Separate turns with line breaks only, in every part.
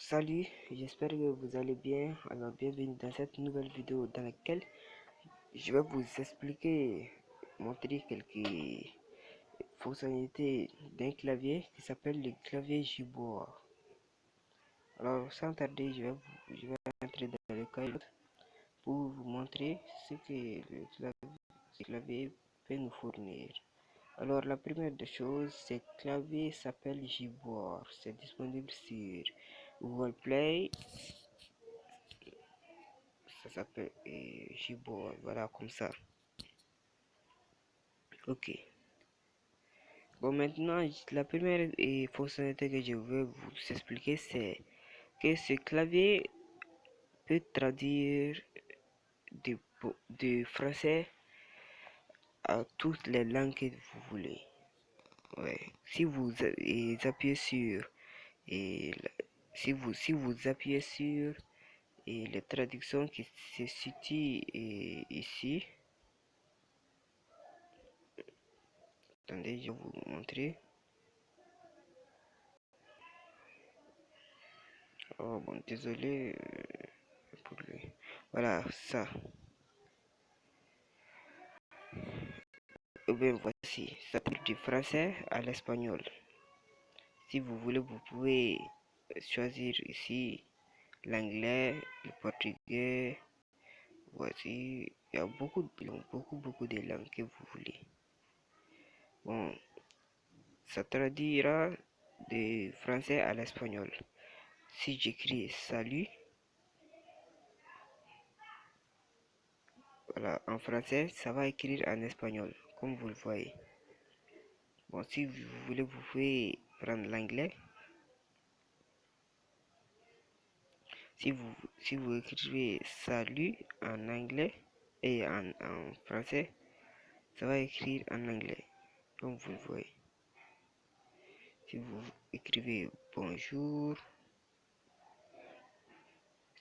Salut, j'espère que vous allez bien. Alors bienvenue dans cette nouvelle vidéo dans laquelle je vais vous expliquer, montrer quelques fonctionnalités d'un clavier qui s'appelle le clavier Gboard. Alors sans tarder, je vais entrer dans le cahier pour vous montrer ce que ce clavier peut nous fournir. Alors la première des choses, ce clavier s'appelle Gboard. C'est disponible sur Google Play. Ça s'appelle Gboard, voilà, comme ça. Ok. Bon, maintenant, la première fonctionnalité que je veux vous expliquer, c'est que ce clavier peut traduire de français à toutes les langues que vous voulez. Ouais. Si vous appuyez sur si vous appuyez sur les traductions qui se situent ici. Attendez, je vais vous montrer. Oh bon, désolé pour lui. Voilà, ça. Et bien voici, ça traduit du français à l'espagnol. Si vous voulez, vous pouvez choisir ici l'anglais, le portugais. Voici, il y a beaucoup de langues que vous voulez. Bon, ça traduira de français à l'espagnol. Si j'écris salut, voilà, en français, ça va écrire en espagnol, comme vous le voyez. Bon, si vous voulez, vous pouvez prendre l'anglais. Si vous écrivez salut en anglais et en français, ça va écrire en anglais, comme vous le voyez. Si vous écrivez bonjour,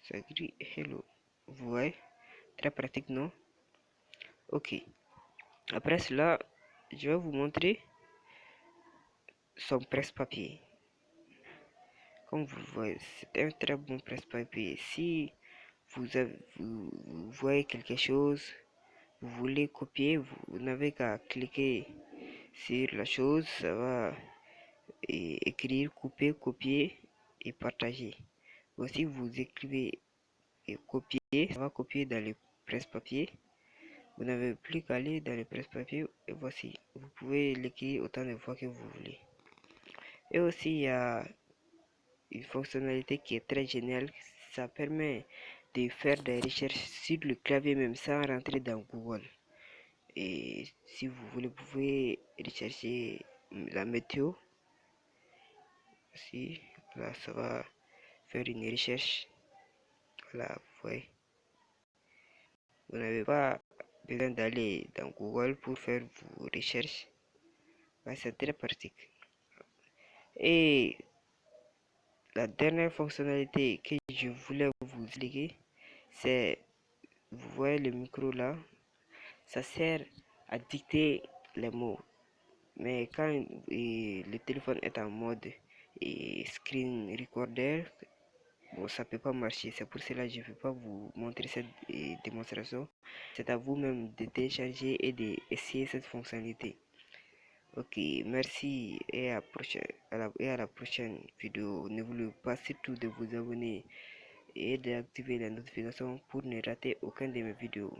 ça écrit hello. Vous voyez, très pratique, non? Ok. Après cela, je vais vous montrer son presse-papier. Comme vous le voyez, c'est un très bon presse-papier. Si vous voyez quelque chose, vous voulez copier, vous n'avez qu'à cliquer sur la chose, ça va écrire, couper, copier et partager. Aussi, vous écrivez et copier, ça va copier dans le presse-papier. Vous n'avez plus qu'à aller dans le presse-papier et voici, vous pouvez l'écrire autant de fois que vous voulez. Et aussi, il y a une fonctionnalité qui est très géniale, ça permet de faire des recherches sur le clavier même sans rentrer dans Google. Et si vous voulez, vous pouvez rechercher la météo. Si, là, ça va faire une recherche. Voilà, vous voyez. Vous n'avez pas besoin d'aller dans Google pour faire vos recherches. C'est très pratique. Et la dernière fonctionnalité que je voulais vous expliquer, c'est, vous voyez le micro là, ça sert à dicter les mots. Mais quand le téléphone est en mode screen recorder, bon, ça peut pas marcher. C'est pour cela que je ne vais pas vous montrer cette démonstration. C'est à vous-même de télécharger et d'essayer cette fonctionnalité. Ok, merci et à la prochaine vidéo. N'oubliez pas surtout de vous abonner et d'activer la notification pour ne rater aucun de mes vidéos.